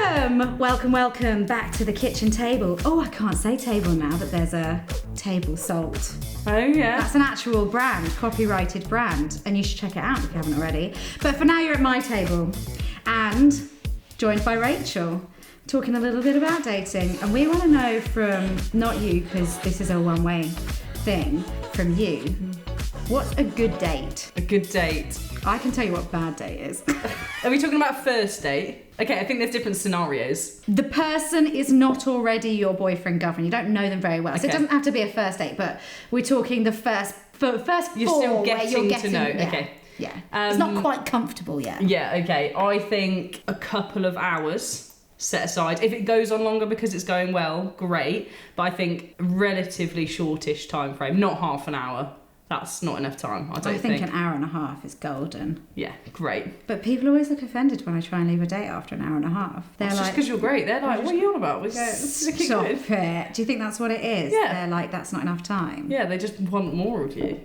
Welcome back to the kitchen table. Oh, I can't say table now, but there's a table salt. Oh, yeah. That's an actual brand, copyrighted brand, and you should check it out if you haven't already. But for now, you're at my table, and joined by Rachel, talking a little bit about dating. And we want to know from, not you, because this is a one-way thing, from you, what's a good date? A good date. I can tell you what a bad date is. Are we talking about first date? Okay, I think there's different scenarios. The person is not already your boyfriend, girlfriend. You don't know them very well. So it doesn't have to be a first date, but we're talking the first You're still getting to know. Yeah, okay. Yeah. It's not quite comfortable yet. Yeah, okay. I think a couple of hours set aside. If it goes on longer because it's going well, great. But I think relatively shortish time frame, not half an hour. That's not enough time, I think an hour and a half is golden. Yeah, great. But people always look offended when I try and leave a date after an hour and a half. They're just because you're great. They're like, what are you on about? We go, stop it. Do you think that's what it is? Yeah. They're like, that's not enough time. Yeah, they just want more of you.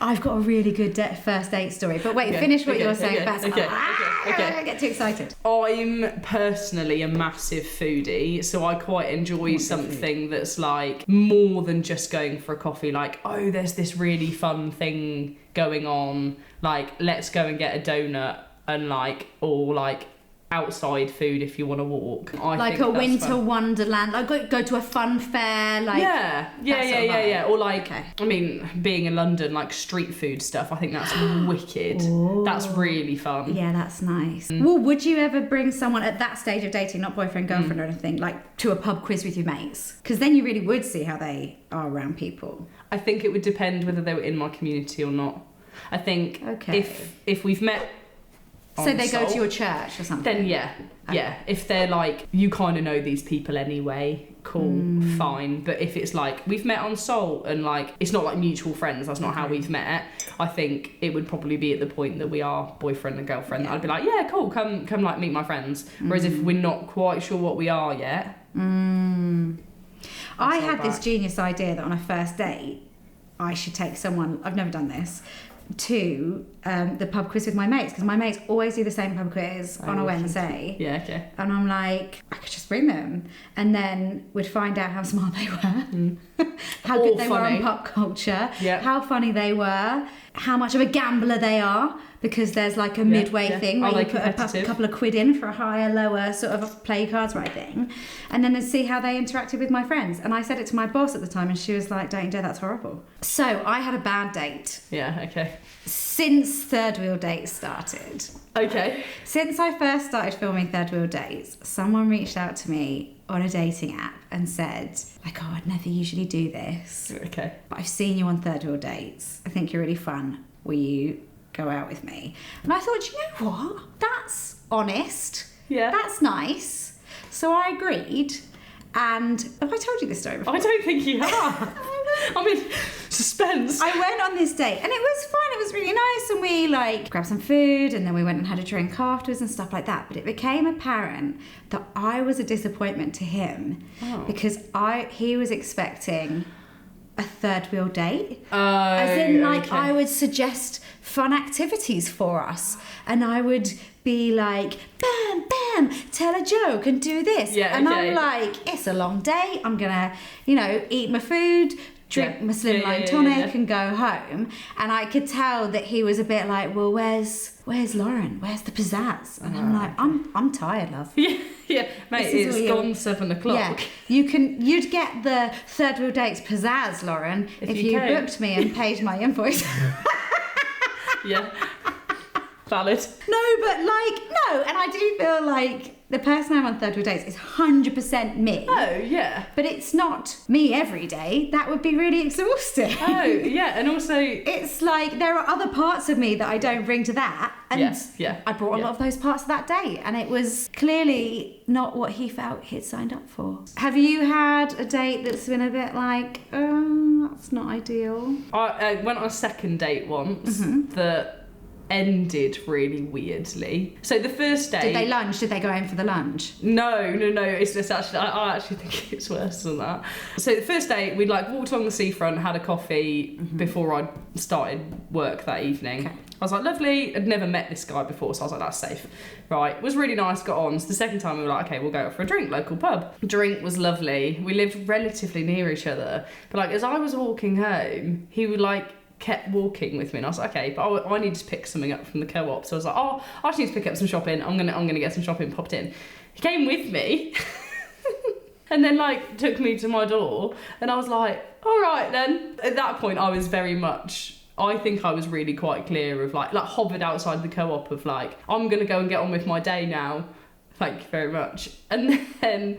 I've got a really good first date story. But wait, finish what you're saying first. Okay. I get too excited. I'm personally a massive foodie, so I quite enjoy something that's like more than just going for a coffee. Like, oh, there's this really fun thing going on. Like, let's go and get a donut and like outside food if you want to walk. Like a winter wonderland, like go to a fun fair, like yeah. Or like, I mean, being in London, like street food stuff, I think that's wicked. Ooh. That's really fun. Yeah, that's nice. Well, would you ever bring someone at that stage of dating, not boyfriend, girlfriend or anything, like to a pub quiz with your mates? Because then you really would see how they are around people. I think it would depend whether they were in my community or not. I think if we've met so they go to your church or something? Then yeah. If they're like, you kind of know these people anyway, cool, fine. But if it's like, we've met on Salt and like, it's not like mutual friends, that's not how we've met, I think it would probably be at the point that we are boyfriend and girlfriend. Yeah. I'd be like, yeah, cool, come like meet my friends. Whereas if we're not quite sure what we are yet. I had this genius idea that on a first date, I should take someone, I've never done this, to the pub quiz with my mates, because my mates always do the same pub quiz on a Wednesday. Yeah, okay. And I'm like, I could just bring them, and then we'd find out how smart they were, how good they were on pop culture, how funny they were, how much of a gambler they are, because there's like a midway thing where you put a couple of quid in for a higher, lower sort of play cards right thing, and then see how they interacted with my friends. And I said it to my boss at the time, and she was like, don't you dare, that's horrible. So I had a bad date. Yeah, okay. Since third wheel dates started. Okay. Since I first started filming third wheel dates, someone reached out to me on a dating app and said, like, oh, I'd never usually do this. Okay. But I've seen you on third wheel dates. I think you're really fun. Will you go out with me? And I thought, you know what? That's honest. Yeah. That's nice. So I agreed. And have I told you this story before? I don't think you have. I mean, suspense. I went on this date and it was fun. It was really nice, and we like grabbed some food and then we went and had a drink afterwards and stuff like that. But it became apparent that I was a disappointment to him because he was expecting a third wheel date. As in, like, I would suggest fun activities for us, and I would be like, bam, bam, tell a joke and do this. And I'm like, it's a long day. I'm gonna, eat my food, drink my slimline tonic and go home. And I could tell that he was a bit like, well, where's Lauren? Where's the pizzazz? And I'm like, I'm tired, love. Yeah, mate, it's gone 7 o'clock. Yeah, you'd get the third wheel dates pizzazz, Lauren, if you booked me and paid my invoice. Yeah. Valid. No, and I do feel like the person I'm on third wheel dates is 100% me. Oh, yeah. But it's not me every day. That would be really exhausting. Oh, yeah, and also... It's like there are other parts of me that I don't bring to that. And I brought a lot of those parts to that date, and it was clearly not what he felt he'd signed up for. Have you had a date that's been a bit like, oh, that's not ideal? I went on a second date once that ended really weirdly. So the first day... Did they lunch? Did they go in for the lunch? No. It's just actually... I actually think it's worse than that. So the first day, we like walked along the seafront, had a coffee before I started work that evening. Okay. I was like, lovely. I'd never met this guy before, so I was like, that's safe. Right, it was really nice, got on. So the second time we were like, okay, we'll go out for a drink, local pub. Drink was lovely. We lived relatively near each other. But like, as I was walking home, he would like, kept walking with me, and I was like, okay, but I need to pick something up from the co-op. So I was like, oh, I just need to pick up some shopping. I'm gonna get some shopping, popped in. He came with me. And then like took me to my door, and I was like, all right then. At that point, I was very much... I think I was really quite clear of like hovered outside the co-op of like, I'm going to go and get on with my day now. Thank you very much. And then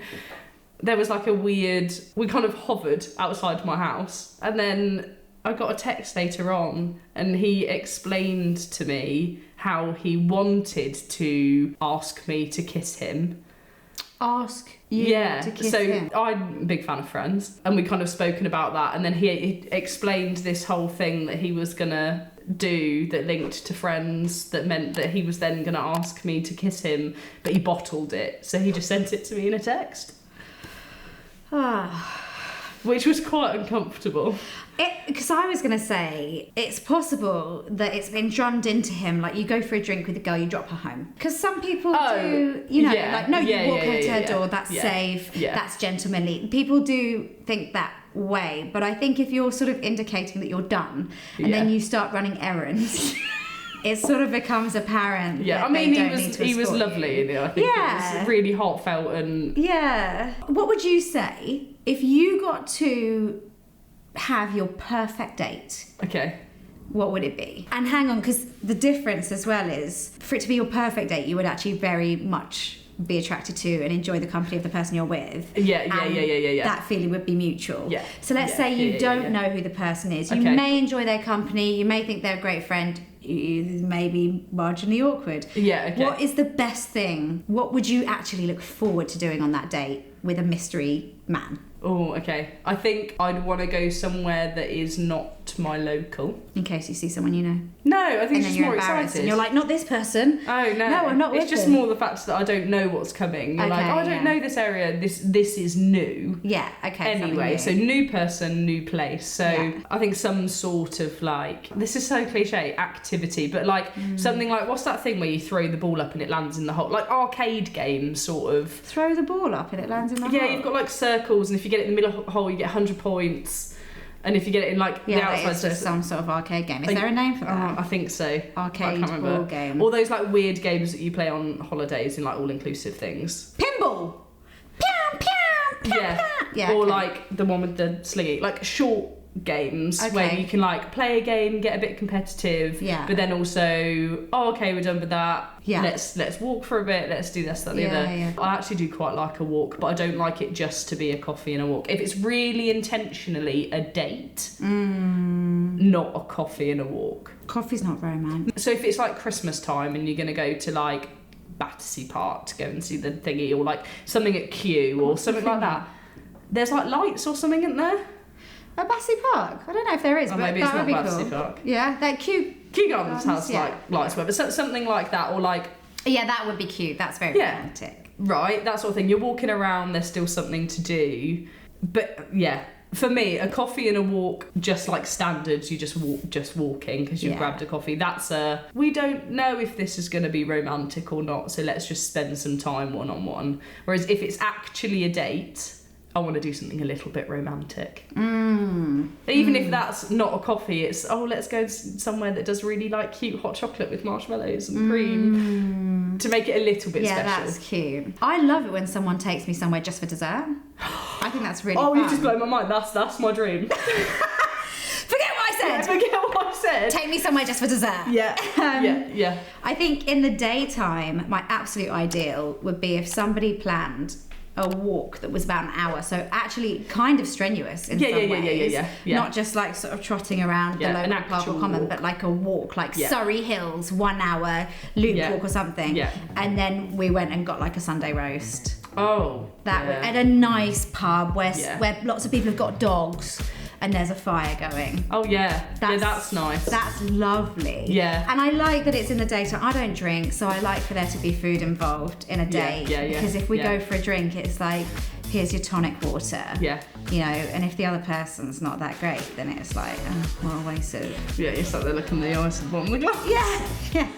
there was like a weird, we kind of hovered outside my house. And then I got a text later on, and he explained to me how he wanted to ask me to kiss him. Ask you to kiss him? So I'm a big fan of Friends, and we kind of spoken about that, and then he explained this whole thing that he was gonna do that linked to Friends, that meant that he was then gonna ask me to kiss him, but he bottled it, so he just sent it to me in a text. Which was quite uncomfortable. Because I was going to say, it's possible that it's been drummed into him, like you go for a drink with a girl, you drop her home. Because some people do, you know, like, no, you walk her to her door, that's safe, that's gentlemanly. People do think that way, but I think if you're sort of indicating that you're done, and then you start running errands... It sort of becomes apparent. Yeah, I mean, he was lovely. You know, I think it was really heartfelt and. Yeah. What would you say if you got to have your perfect date? Okay. What would it be? And hang on, because the difference as well is, for it to be your perfect date, you would actually very much be attracted to and enjoy the company of the person you're with. Yeah. That feeling would be mutual. Yeah. So let's say you don't know who the person is. You may enjoy their company. You may think they're a great friend. You may be marginally awkward. Yeah, okay. What is the best thing? What would you actually look forward to doing on that date with a mystery man? Oh, okay. I think I'd want to go somewhere that is not my local. In case you see someone you know. No, I think it's just more excited. And you're like, not this person. Oh, no. No, I'm not with It's just him. more the fact that I don't know what's coming. You're like, oh, I don't know this area. This is new. Yeah, okay. Anyway, so new person, new place. So I think some sort of like, this is so cliche, activity, but like something like, what's that thing where you throw the ball up and it lands in the hole? Like arcade game, sort of. Throw the ball up and it lands in the hole? Yeah, you've got like circles, and if you get it in the middle hole, you get 100 points. And if you get it in like the outside, it's just some sort of arcade game. Is there a name for that? I think so. Arcade ball game. All those like weird games that you play on holidays in like all-inclusive things. Pinball. Pew, pew, pew, yeah. Or like the one with the slingy, like short games where you can like play a game, get a bit competitive, but then also, we're done with that. Yeah. Let's walk for a bit. Let's do this, that, the other. Yeah. I actually do quite like a walk, but I don't like it just to be a coffee and a walk. If it's really intentionally a date, not a coffee and a walk. Coffee's not very man. So if it's like Christmas time and you're going to go to like Battersea Park to go and see the thingy, or like something at Kew or something like that, there's like lights or something, isn't there? At Battersea Park? I don't know if there is, but maybe it's that would not be Battersea cool. Park. Yeah, that Kew Gardens has like lights, but something like that, or like... Yeah, that would be cute. That's very romantic. Right, that sort of thing. You're walking around, there's still something to do. But yeah, for me, a coffee and a walk, just like standards, you just walking because you've grabbed a coffee. That's we don't know if this is going to be romantic or not, so let's just spend some time one-on-one. Whereas if it's actually a date... I want to do something a little bit romantic. Even if that's not a coffee, it's, let's go somewhere that does really like cute hot chocolate with marshmallows and cream to make it a little bit special. Yeah, that's cute. I love it when someone takes me somewhere just for dessert. I think that's really fun. You just blow my mind. That's my dream. Forget what I said. Yeah, forget what I said. Take me somewhere just for dessert. Yeah. Yeah. I think in the daytime, my absolute ideal would be if somebody planned a walk that was about an hour, so actually kind of strenuous in some ways. Yeah. Not just like sort of trotting around the local park or common, but like a walk, like Surrey Hills, 1 hour loop walk or something. Yeah. And then we went and got like a Sunday roast. At a nice pub where lots of people have got dogs. and there's a fire going. Oh yeah, that's nice. That's lovely. Yeah. And I like that it's in the daytime. I don't drink, so I like for there to be food involved in a date. Yeah. Because if we go for a drink, it's like, here's your tonic water. Yeah. You know, and if the other person's not that great, then it's like, oh, what a waste of... Yeah, you start there looking in the eyes at the bottom of the glass. Yeah.